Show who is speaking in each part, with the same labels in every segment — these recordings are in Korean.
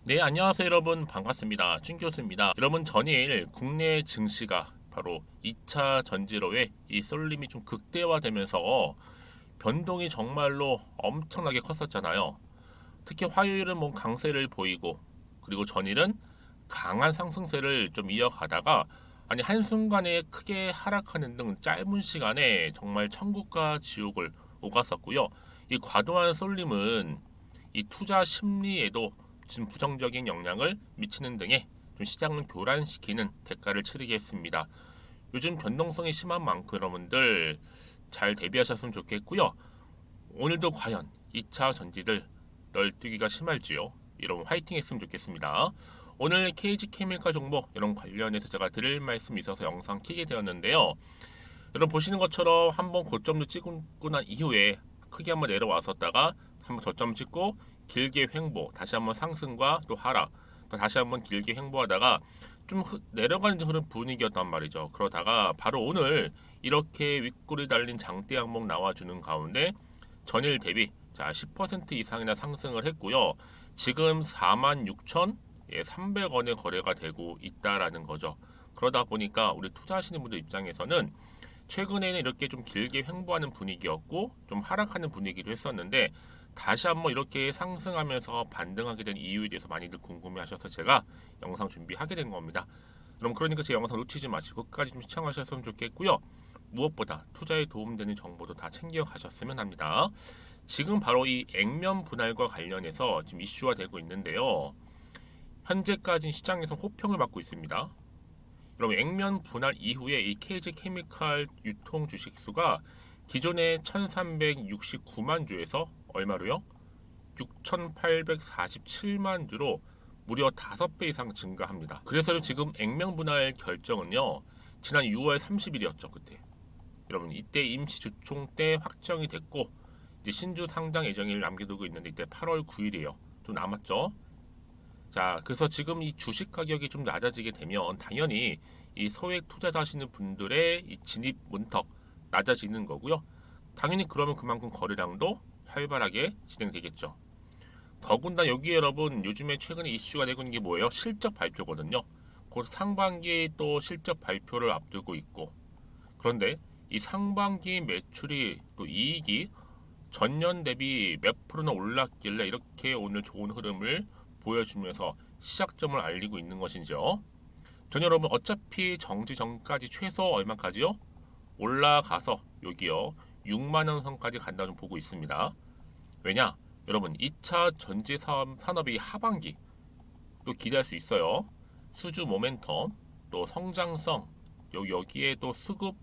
Speaker 1: 네, 안녕하세요 여러분. 반갑습니다. 준 교수입니다. 여러분, 전일 국내 증시가 바로 2차 전지로의 이 쏠림이 좀 극대화되면서 변동이 정말로 엄청나게 컸었잖아요. 특히 화요일은 뭐 강세를 보이고, 그리고 전일은 강한 상승세를 좀 이어가다가 아니 한순간에 크게 하락하는 등 짧은 시간에 정말 천국과 지옥을 오갔었고요. 이 과도한 쏠림은 이 투자 심리에도 지금 부정적인 영향을 미치는 등의 좀 시장을 교란시키는 대가를 치르게 했습니다. 요즘 변동성이 심한 만큼 여러분들 잘 대비하셨으면 좋겠고요. 오늘도 과연 2차 전지들 널뛰기가 심할지요. 여러분 화이팅 했으면 좋겠습니다. 오늘 KG케미칼 종목 이런 관련해서 제가 드릴 말씀이 있어서 영상 키게 되었는데요. 여러분 보시는 것처럼 한번 고점을 찍고 난 이후에 크게 한번 내려왔었다가 한번 저점 찍고 길게 횡보, 다시 한번 상승과 또 하락, 또 다시 한번 길게 횡보하다가 좀 내려가는 그런 분위기였단 말이죠. 그러다가 바로 오늘 이렇게 윗골이 달린 장대 항목 나와주는 가운데 전일 대비 자 10% 이상이나 상승을 했고요. 지금 46,300원의 거래가 되고 있다라는 거죠. 그러다 보니까 우리 투자하시는 분들 입장에서는 최근에는 이렇게 좀 길게 횡보하는 분위기였고 좀 하락하는 분위기도 했었는데 다시 한번 이렇게 상승하면서 반등하게 된 이유에 대해서 많이들 궁금해하셔서 제가 영상 준비하게 된 겁니다. 그럼 그러니까 제 영상 놓치지 마시고 끝까지 좀 시청하셨으면 좋겠고요. 무엇보다 투자에 도움되는 정보도 다 챙겨 가셨으면 합니다. 지금 바로 이 액면 분할과 관련해서 지금 이슈화 되고 있는데요. 현재까지 시장에서 호평을 받고 있습니다. 여러분 액면 분할 이후에 이 KG 케미칼 유통 주식 수가 기존의 1369만 주에서 얼마로요? 6847만 주로 무려 5배 이상 증가합니다. 그래서 지금 액면 분할 결정은요. 지난 6월 30일이었죠. 그때. 여러분 이때 임시 주총 때 확정이 됐고 이제 신주 상장 예정일 남겨두고 있는데 이때 8월 9일이에요. 좀 남았죠. 자, 그래서 지금 이 주식 가격이 좀 낮아지게 되면 당연히 이 소액 투자자 하시는 분들의 이 진입 문턱 낮아지는 거고요. 당연히 그러면 그만큼 거래량도 활발하게 진행되겠죠. 더군다나 여기 여러분 요즘에 최근에 이슈가 되고 있는 게 뭐예요? 실적 발표거든요. 곧 상반기 또 실적 발표를 앞두고 있고 그런데 이 상반기 매출이 또 이익이 전년 대비 몇 프로나 올랐길래 이렇게 오늘 좋은 흐름을 보여주면서 시작점을 알리고 있는 것이죠. 전 여러분 어차피 정지 전까지 최소 얼마까지요? 올라가서 여기요 6만 원 선까지 간다는 보고 있습니다. 왜냐? 여러분 2차 전지 산업이 하반기 또 기대할 수 있어요. 수주 모멘텀 또 성장성 여기에 또 수급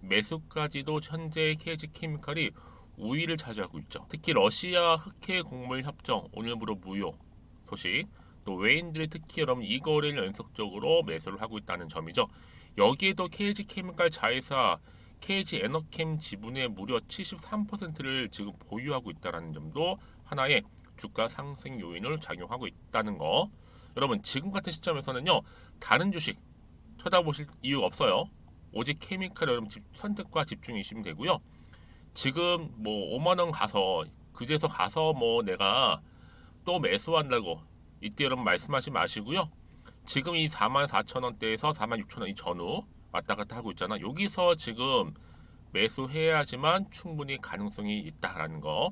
Speaker 1: 매수까지도 현재 KG케미칼이 우위를 차지하고 있죠. 특히 러시아 흑해 곡물 협정 오늘부로 무효 소식 또 외인들이 특히 여러분 이 거래를 연속적으로 매수를 하고 있다는 점이죠. 여기에도 KG케미칼 자회사 KG에너캠 지분의 무려 73%를 지금 보유하고 있다는 점도 하나의 주가 상승 요인을 작용하고 있다는 거. 여러분 지금 같은 시점에서는요 다른 주식 쳐다보실 이유가 없어요. 오직 케미칼 여러분 선택과 집중이시면 되고요. 지금 뭐 5만 원 가서 그제서 가서 뭐 내가 또 매수한다고 이때 여러분 말씀하지 마시고요. 지금 이 44,000원대에서 46,000원 이 전후 왔다 갔다 하고 있잖아. 여기서 지금 매수해야지만 충분히 가능성이 있다라는 거.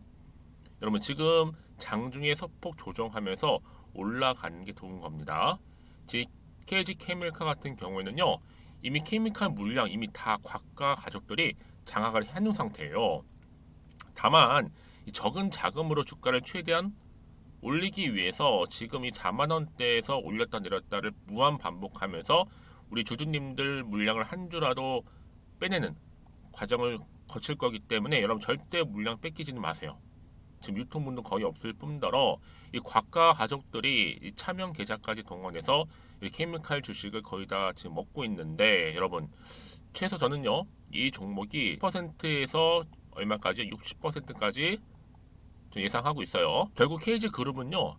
Speaker 1: 여러분 지금 장중에 소폭 조정하면서 올라가는 게 좋은 겁니다. 즉 KG 케미칼 같은 경우에는요. 이미 케미칼 물량 이미 다 곽과 가족들이 장악을 해놓은 상태예요. 다만 이 적은 자금으로 주가를 최대한 올리기 위해서 지금 이 4만 원대에서 올렸다 내렸다를 무한 반복하면서 우리 주주님들 물량을 한 주라도 빼내는 과정을 거칠 거기 때문에 여러분 절대 물량 뺏기지는 마세요. 지금 유통분도 거의 없을 뿐더러 이 곽과 가족들이 이 차명 계좌까지 동원해서 이 케미칼 주식을 거의 다 지금 먹고 있는데 여러분 최소 저는요 이 종목이 10%에서 얼마까지 60%까지 예상하고 있어요. 결국 KG 그룹은요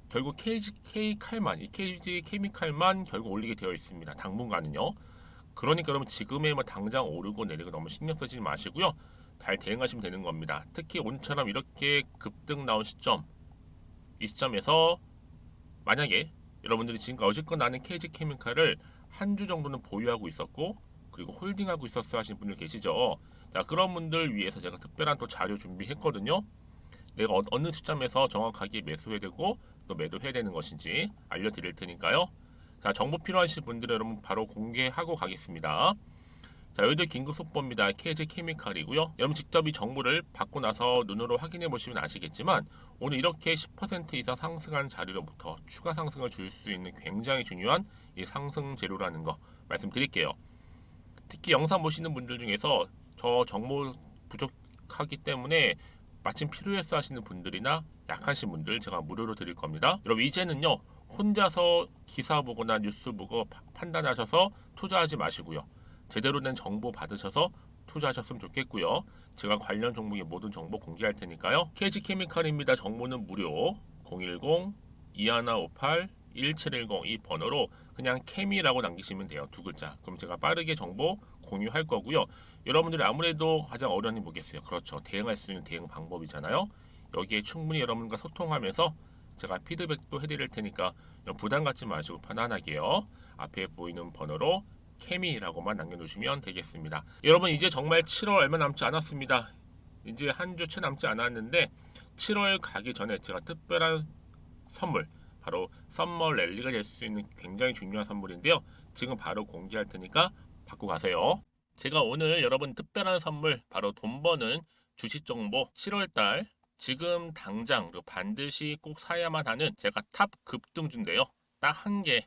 Speaker 1: 결국 KG 칼만 이 KG 케미칼만 결국 올리게 되어 있습니다. 당분간은요. 그러니까 여러분 지금에 뭐 당장 오르고 내리고 너무 신경 쓰지 마시고요. 잘 대응하시면 되는 겁니다. 특히 오늘처럼 이렇게 급등 나온 시점 이 시점에서 만약에 여러분들이 지금까지 어쨌건 나는 KG케미칼을 한 주 정도는 보유하고 있었고 그리고 홀딩하고 있었어 하시는 분들 계시죠. 자, 그런 분들 위해서 제가 특별한 또 자료 준비했거든요. 내가 어느 시점에서 정확하게 매수해야 되고 또 매도해야 되는 것인지 알려드릴 테니까요. 자, 정보 필요하신 분들은 여러분 바로 공개하고 가겠습니다. 자, 여기도 긴급 속보입니다. KG 케미칼이고요. 여러분 직접 이 정보를 받고 나서 눈으로 확인해 보시면 아시겠지만 오늘 이렇게 10% 이상 상승한 자리로부터 추가 상승을 줄 수 있는 굉장히 중요한 이 상승 재료라는 거 말씀드릴게요. 특히 영상 보시는 분들 중에서 저 정보 부족하기 때문에 마침 필요해서 하시는 분들이나 약하신 분들 제가 무료로 드릴 겁니다. 여러분 이제는요 혼자서 기사 보거나 뉴스 보고 판단하셔서 투자하지 마시고요. 제대로 된 정보 받으셔서 투자하셨으면 좋겠고요. 제가 관련 종목의 모든 정보 공개할 테니까요. KG케미칼입니다. 정보는 무료 010-2158-1710 이 번호로 그냥 케미라고 남기시면 돼요. 두 글자. 그럼 제가 빠르게 정보 공유할 거고요. 여러분들이 아무래도 가장 어려움이 뭐겠어요? 그렇죠. 대응할 수 있는 대응 방법이잖아요. 여기에 충분히 여러분과 소통하면서 제가 피드백도 해드릴 테니까 부담 갖지 마시고 편안하게요. 앞에 보이는 번호로 케미라고만 남겨주시면 되겠습니다. 여러분 이제 정말 7월 얼마 남지 않았습니다. 이제 한 주 채 남지 않았는데 7월 가기 전에 제가 특별한 선물 바로 썸머 랠리가 될 수 있는 굉장히 중요한 선물인데요. 지금 바로 공개할 테니까 받고 가세요. 제가 오늘 여러분 특별한 선물 바로 돈 버는 주식 정보 7월달 지금 당장 반드시 꼭 사야만 하는 제가 탑 급등주인데요. 딱 한 개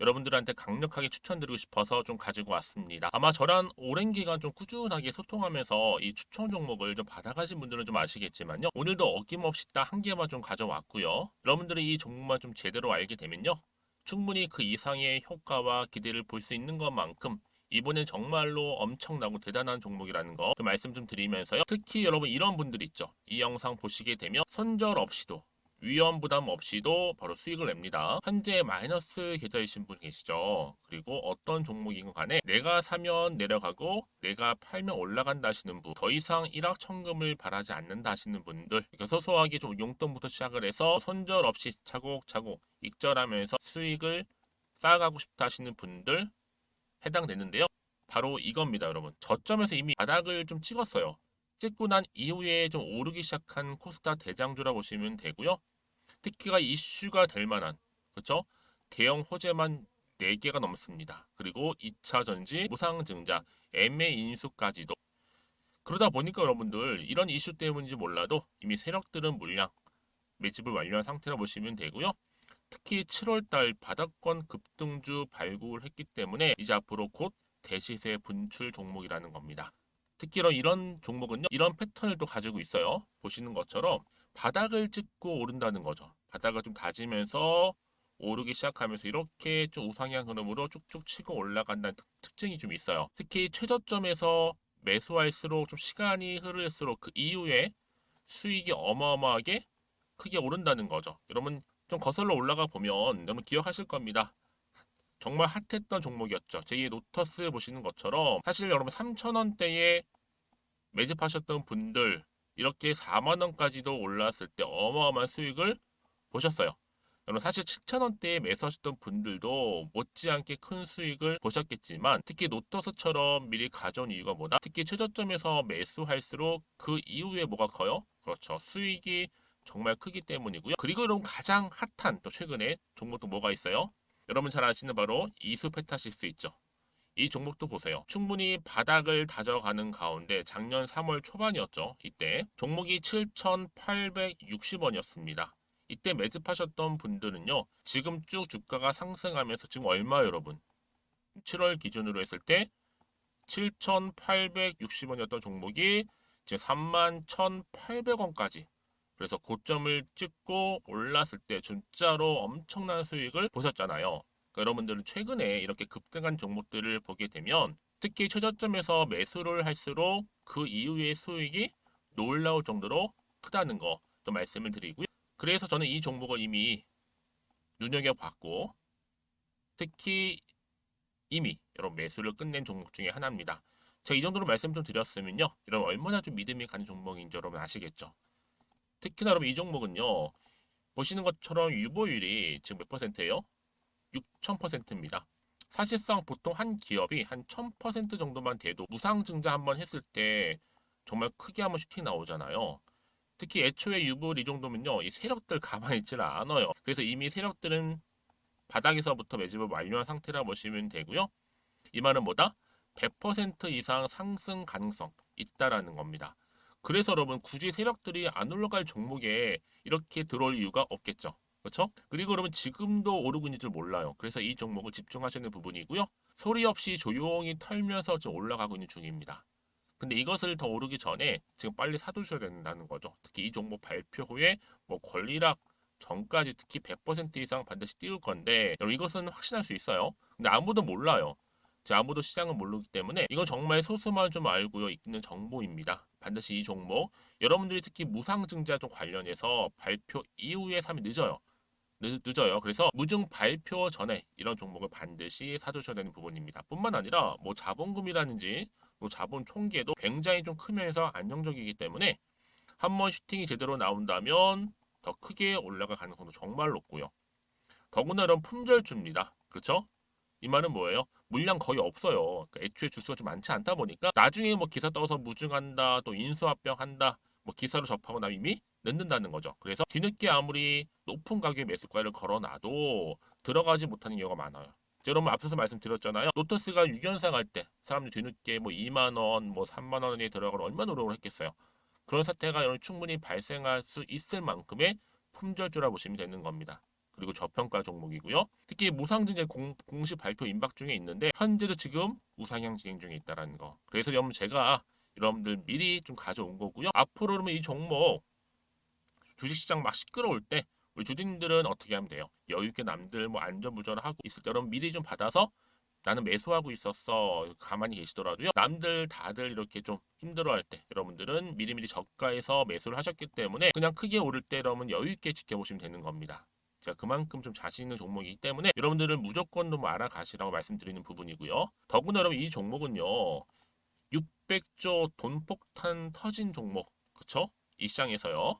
Speaker 1: 여러분들한테 강력하게 추천드리고 싶어서 좀 가지고 왔습니다. 아마 저랑 오랜 기간 좀 꾸준하게 소통하면서 이 추천 종목을 좀 받아가신 분들은 좀 아시겠지만요. 오늘도 어김없이 딱 한 개만 좀 가져왔고요. 여러분들이 이 종목만 좀 제대로 알게 되면요. 충분히 그 이상의 효과와 기대를 볼 수 있는 것만큼 이번엔 정말로 엄청나고 대단한 종목이라는 거 그 말씀 좀 드리면서요. 특히 여러분 이런 분들 있죠. 이 영상 보시게 되면 손절 없이도 위험 부담 없이도 바로 수익을 냅니다. 현재 마이너스 계좌이신 분 계시죠. 그리고 어떤 종목이건 간에 내가 사면 내려가고 내가 팔면 올라간다 하시는 분, 더 이상 일확천금을 바라지 않는다 하시는 분들, 그러니까 소소하게 좀 용돈부터 시작을 해서 손절 없이 차곡차곡 익절하면서 수익을 쌓아가고 싶다 하시는 분들 해당되는데요. 바로 이겁니다, 여러분. 저점에서 이미 바닥을 좀 찍었어요. 찍고 난 이후에 좀 오르기 시작한 코스닥 대장주라 보시면 되고요. 특히가 이슈가 될 만한 그렇죠? 대형 호재만 4개가 넘습니다. 그리고 2차 전지, 무상증자, MA 인수까지도. 그러다 보니까 여러분들 이런 이슈 때문인지 몰라도 이미 세력들은 물량 매집을 완료한 상태라 보시면 되고요. 특히 7월달 바닥권 급등주 발굴했기 때문에 이제 앞으로 곧 대시세 분출 종목이라는 겁니다. 특히 이런 종목은요. 이런 패턴을 또 가지고 있어요. 보시는 것처럼 바닥을 찍고 오른다는 거죠. 바닥을 좀 다지면서 오르기 시작하면서 이렇게 좀 우상향 흐름으로 쭉쭉 치고 올라간다는 특징이 좀 있어요. 특히 최저점에서 매수할수록 좀 시간이 흐를수록 그 이후에 수익이 어마어마하게 크게 오른다는 거죠. 여러분 좀 거슬러 올라가 보면 여러분 기억하실 겁니다. 정말 핫했던 종목이었죠. 제2의 노터스 보시는 것처럼 사실 여러분 3,000원대에 매집하셨던 분들 이렇게 4만 원까지도 올랐을 때 어마어마한 수익을 보셨어요. 여러분 사실 7,000원대에 매수하셨던 분들도 못지않게 큰 수익을 보셨겠지만 특히 노터스처럼 미리 가져온 이유가 뭐다? 특히 최저점에서 매수할수록 그 이후에 뭐가 커요? 그렇죠. 수익이 정말 크기 때문이고요. 그리고 여러분 가장 핫한 또 최근에 종목도 뭐가 있어요? 여러분 잘 아시는 바로 이수페타시스 있죠. 이 종목도 보세요. 충분히 바닥을 다져가는 가운데 작년 3월 초반이었죠. 이때 종목이 7,860원이었습니다. 이때 매집하셨던 분들은요. 지금 쭉 주가가 상승하면서 지금 얼마 여러분? 7월 기준으로 했을 때 7,860원이었던 종목이 이제 31,800원까지 그래서 고점을 찍고 올랐을 때 진짜로 엄청난 수익을 보셨잖아요. 그러니까 여러분들은 최근에 이렇게 급등한 종목들을 보게 되면 특히 최저점에서 매수를 할수록 그 이후의 수익이 놀라울 정도로 크다는 거 또 말씀을 드리고요. 그래서 저는 이 종목을 이미 눈여겨봤고 특히 이미 여러분 매수를 끝낸 종목 중에 하나입니다. 제가 이 정도로 말씀 좀 드렸으면요. 여러분 얼마나 좀 믿음이 가는 종목인지 여러분 아시겠죠? 특히나 여러분 이 종목은요. 보시는 것처럼 유보율이 지금 몇 퍼센트예요? 6,000%입니다. 사실상 보통 한 기업이 한 1000% 정도만 돼도 무상증자 한번 했을 때 정말 크게 한번 슈팅 나오잖아요. 특히 애초에 유보율 이 정도면요, 이 세력들 가만히 있지는 않아요. 그래서 이미 세력들은 바닥에서부터 매집을 완료한 상태라 보시면 되고요. 이 말은 뭐다? 100% 이상 상승 가능성 있다라는 겁니다. 그래서 여러분 굳이 세력들이 안 올라갈 종목에 이렇게 들어올 이유가 없겠죠. 그렇죠? 그리고 여러분 지금도 오르고 있는 줄 몰라요. 그래서 이 종목을 집중하시는 부분이고요. 소리 없이 조용히 털면서 좀 올라가고 있는 중입니다. 근데 이것을 더 오르기 전에 지금 빨리 사두셔야 된다는 거죠. 특히 이 종목 발표 후에 뭐 권리락 전까지 특히 100% 이상 반드시 띄울 건데 여러분 이것은 확신할 수 있어요. 근데 아무도 몰라요. 아무도 시장을 모르기 때문에 이건 정말 소수만 좀 알고 있는 정보입니다. 반드시 이 종목 여러분들이 특히 무상증자 좀 관련해서 발표 이후에 사면 늦어요. 늦어요. 그래서 무증 발표 전에 이런 종목을 반드시 사두셔야 되는 부분입니다. 뿐만 아니라 뭐 자본금이라든지 뭐 자본 총계도 굉장히 좀 크면서 안정적이기 때문에 한번 슈팅이 제대로 나온다면 더 크게 올라갈 가능성도 정말 높고요. 더구나 이런 품절주입니다. 그렇죠? 이 말은 뭐예요? 물량 거의 없어요. 그러니까 애초에 주수가 좀 많지 않다 보니까 나중에 뭐 기사 떠서 무증한다, 또 인수합병한다, 뭐 기사로 접하고 나면 이미 늦는다는 거죠. 그래서 뒤늦게 아무리 높은 가격의 매수가를 걸어놔도 들어가지 못하는 경우가 많아요. 여러분 앞서서 말씀드렸잖아요. 로터스가 6연상 할 때 사람들이 뒤늦게 뭐 2만 원, 뭐 3만 원에 들어가고 얼마나 노력을 했겠어요. 그런 사태가 여러분 충분히 발생할 수 있을 만큼의 품절주라 보시면 되는 겁니다. 그리고 저평가 종목이고요. 특히 무상증자 공식 발표 임박 중에 있는데 현재도 지금 우상향 진행 중에 있다라는 거. 그래서 여러분 제가 여러분들 미리 좀 가져온 거고요. 앞으로 그러면 이 종목 주식시장 막 시끄러울 때 우리 주주님들은 어떻게 하면 돼요? 여유 있게 남들 뭐 안전부전을 하고 있을 때 여러분 미리 좀 받아서 나는 매수하고 있었어 가만히 계시더라도요. 남들 다들 이렇게 좀 힘들어할 때 여러분들은 미리미리 저가에서 매수를 하셨기 때문에 그냥 크게 오를 때 여러분 여유 있게 지켜보시면 되는 겁니다. 제가 그만큼 좀 자신 있는 종목이기 때문에 여러분들은 무조건 좀 알아가시라고 말씀드리는 부분이고요. 더구나 여러분 이 종목은요. 600조 돈폭탄 터진 종목. 그쵸? 이 시장에서요.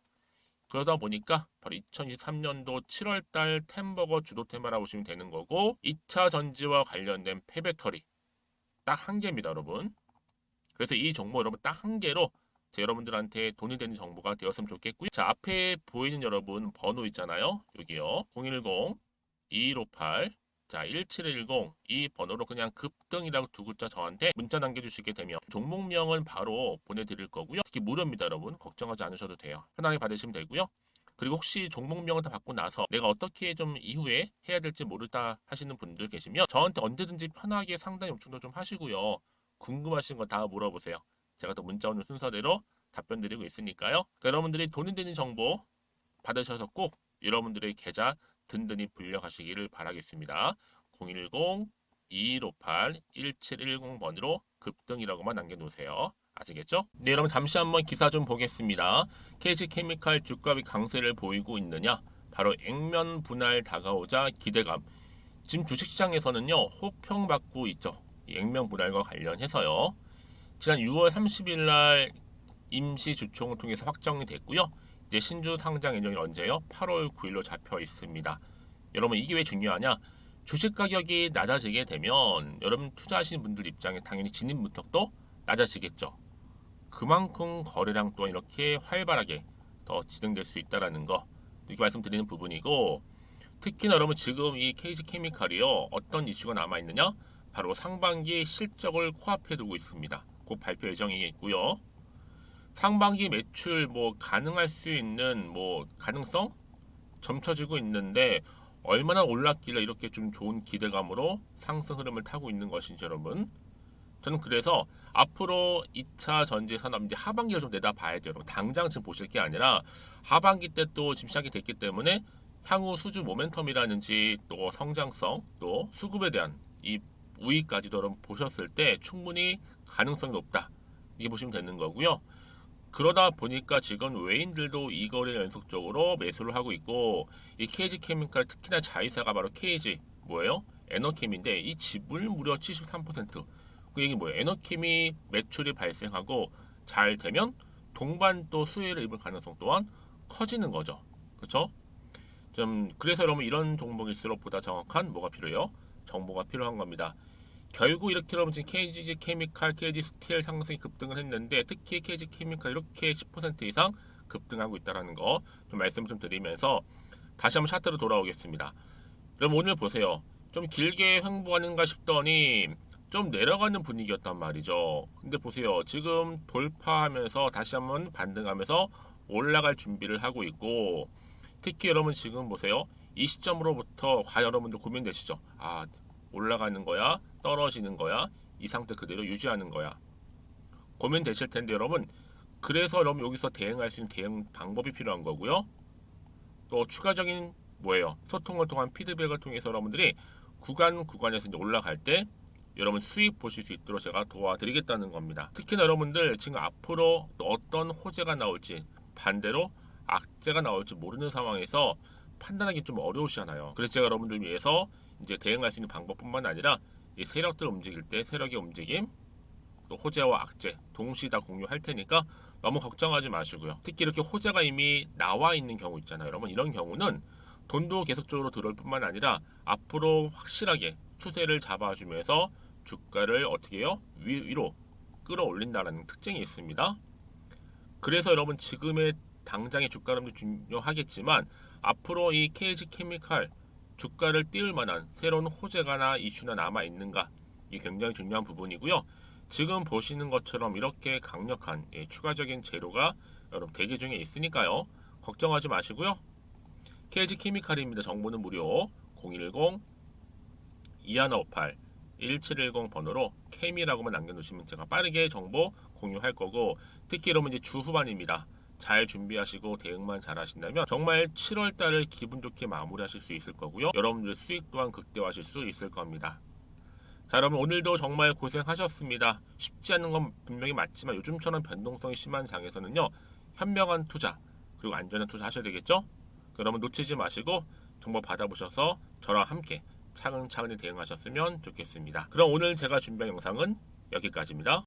Speaker 1: 그러다 보니까 바로 2023년도 7월달 템버거 주도 테마라고 보시면 되는 거고 2차 전지와 관련된 폐배터리 딱 한 개입니다 여러분. 그래서 이 정보 여러분 딱 한 개로 여러분들한테 돈이 되는 정보가 되었으면 좋겠고요. 자 앞에 보이는 여러분 번호 있잖아요. 여기요. 010-2158 자 1710 이 번호로 그냥 급등이라고 두 글자 저한테 문자 남겨주시게 되면 종목명은 바로 보내드릴 거고요. 특히 무료입니다 여러분. 걱정하지 않으셔도 돼요. 편하게 받으시면 되고요. 그리고 혹시 종목명을 다 받고 나서 내가 어떻게 좀 이후에 해야 될지 모르다 하시는 분들 계시면 저한테 언제든지 편하게 상담 요청도 좀 하시고요. 궁금하신 거 다 물어보세요. 제가 또 문자 오는 순서대로 답변 드리고 있으니까요. 그러니까 여러분들이 돈이 되는 정보 받으셔서 꼭 여러분들의 계좌 든든히 불려가시기를 바라겠습니다. 010-2158-1710번으로 급등이라고만 남겨놓으세요. 아시겠죠? 네, 여러분 잠시 한번 기사 좀 보겠습니다. KG케미칼 주가비 강세를 보이고 있느냐? 바로 액면 분할 다가오자 기대감. 지금 주식시장에서는요 호평받고 있죠. 이 액면 분할과 관련해서요. 지난 6월 30일 날 임시 주총을 통해서 확정이 됐고요. 이제 신주 상장 예정이 언제요? 8월 9일로 잡혀 있습니다. 여러분 이게 왜 중요하냐? 주식 가격이 낮아지게 되면 여러분 투자하시는 분들 입장에 당연히 진입 문턱도 낮아지겠죠. 그만큼 거래량 또한 이렇게 활발하게 더 진행될 수 있다라는 거 이렇게 말씀드리는 부분이고 특히나 여러분 지금 이 KG케미칼이요 어떤 이슈가 남아 있느냐? 바로 상반기 실적을 코앞에 두고 있습니다. 곧 발표 예정이 있고요. 상반기 매출 뭐 가능할 수 있는 뭐 가능성 점쳐지고 있는데 얼마나 올랐길래 이렇게 좀 좋은 기대감으로 상승 흐름을 타고 있는 것인지 여러분 저는 그래서 앞으로 2차 전지 산업 이제 하반기를 좀 내다봐야 돼요. 여러분. 당장 지금 보실 게 아니라 하반기 때 또 지금 시작이 됐기 때문에 향후 수주 모멘텀이라든지 또 성장성 또 수급에 대한 이 우위까지도 여러분 보셨을 때 충분히 가능성이 높다. 이게 보시면 되는 거고요. 그러다 보니까 지금 외인들도 이 거래를 연속적으로 매수를 하고 있고 이 KG케미칼 특히나 자회사가 바로 KG 뭐예요? 에너캠인데 이 지분을 무려 73%. 그 얘기 뭐예요? 에너캠이 매출이 발생하고 잘 되면 동반 또 수혜를 입을 가능성 또한 커지는 거죠. 그렇죠? 좀 그래서 여러분 이런 종목일수록 보다 정확한 뭐가 필요해요? 정보가 필요한 겁니다. 결국 이렇게 여러분 지금 KG 케미칼, KG 스틸 상승이 급등을 했는데 특히 KG 케미칼 이렇게 10% 이상 급등하고 있다는 거 좀 말씀 좀 드리면서 다시 한번 차트로 돌아오겠습니다. 그럼 오늘 보세요. 좀 길게 횡보하는가 싶더니 좀 내려가는 분위기였단 말이죠. 근데 보세요. 지금 돌파하면서 다시 한번 반등하면서 올라갈 준비를 하고 있고 특히 여러분 지금 보세요. 이 시점으로부터 과연 여러분들 고민되시죠? 아, 올라가는 거야? 떨어지는 거야? 이 상태 그대로 유지하는 거야? 고민되실 텐데 여러분 그래서 여러분 여기서 대응할 수 있는 대응 방법이 필요한 거고요. 또 추가적인 뭐예요? 소통을 통한 피드백을 통해서 여러분들이 구간에서 이제 올라갈 때 여러분 수익 보실 수 있도록 제가 도와드리겠다는 겁니다. 특히나 여러분들 지금 앞으로 또 어떤 호재가 나올지 반대로 악재가 나올지 모르는 상황에서 판단하기 좀 어려우시잖아요. 그래서 제가 여러분들 위해서 이제 대응할 수 있는 방법뿐만 아니라 이 세력들 움직일 때 세력의 움직임 또 호재와 악재 동시에 다 공유할 테니까 너무 걱정하지 마시고요. 특히 이렇게 호재가 이미 나와 있는 경우 있잖아요. 여러분 이런 경우는 돈도 계속적으로 들어올 뿐만 아니라 앞으로 확실하게 추세를 잡아주면서 주가를 어떻게 해요? 위로 끌어올린다는 특징이 있습니다. 그래서 여러분 지금의 당장의 주가 흐름도 중요하겠지만 앞으로 이 KG 케미칼 주가를 띄울 만한 새로운 호재가나 이슈나 남아 있는가 이게 굉장히 중요한 부분이고요. 지금 보시는 것처럼 이렇게 강력한 추가적인 재료가 여러분 대기 중에 있으니까요. 걱정하지 마시고요. KG 케미칼입니다. 정보는 무료 010-2158-1710 번호로 케미라고만 남겨놓으시면 제가 빠르게 정보 공유할 거고 특히 여러분 이제 주 후반입니다. 잘 준비하시고 대응만 잘 하신다면 정말 7월달을 기분 좋게 마무리하실 수 있을 거고요. 여러분들 수익 또한 극대화하실 수 있을 겁니다. 자 여러분 오늘도 정말 고생하셨습니다. 쉽지 않은 건 분명히 맞지만 요즘처럼 변동성이 심한 장에서는요. 현명한 투자 그리고 안전한 투자 하셔야 되겠죠? 여러분 놓치지 마시고 정보 받아보셔서 저랑 함께 차근차근히 대응하셨으면 좋겠습니다. 그럼 오늘 제가 준비한 영상은 여기까지입니다.